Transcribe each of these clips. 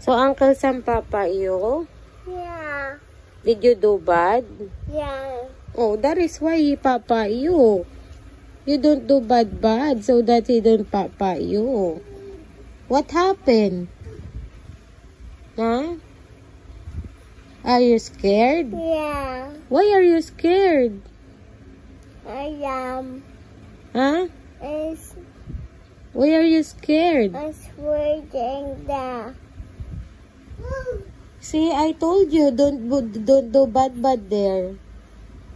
So, Uncle Sam, Papa, you? Yeah. Did you do bad? Yeah. Oh, that is why he Papa you. You don't do bad, so that he don't Papa you. What happened? Huh? Are you scared? Yeah. Why are you scared? I am. Huh? It's Why are you scared? waiting there. See, I told you, don't do bad there.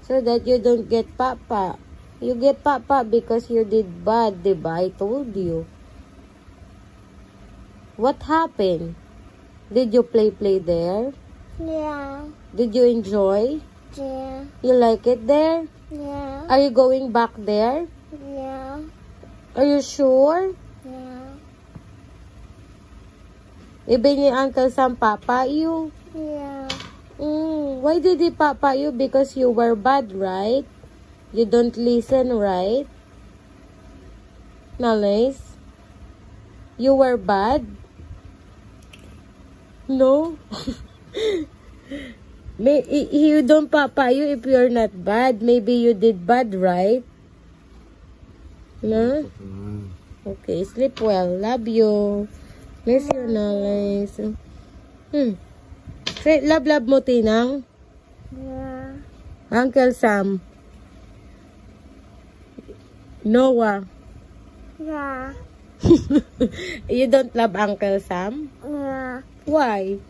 So that you don't get Papa. You get Papa because you did bad, diba? I told you. What happened? Did you play there? Yeah. Did you enjoy? Yeah. You like it there? Yeah. Are you going back there? Yeah. Are you sure? Yeah. Even your Uncle Sam Papa you? Yeah. Why did he Papa you? Because you were bad, right? You don't listen, right? Nalis? You were bad? No? You don't Papa you if you're not bad. Maybe you did bad, right? No? Okay, sleep well. Love you. Miss you, Nalis. Say, love mo, Tinang. Yeah. Uncle Sam. Noah. Yeah. You don't love Uncle Sam? Yeah. Why?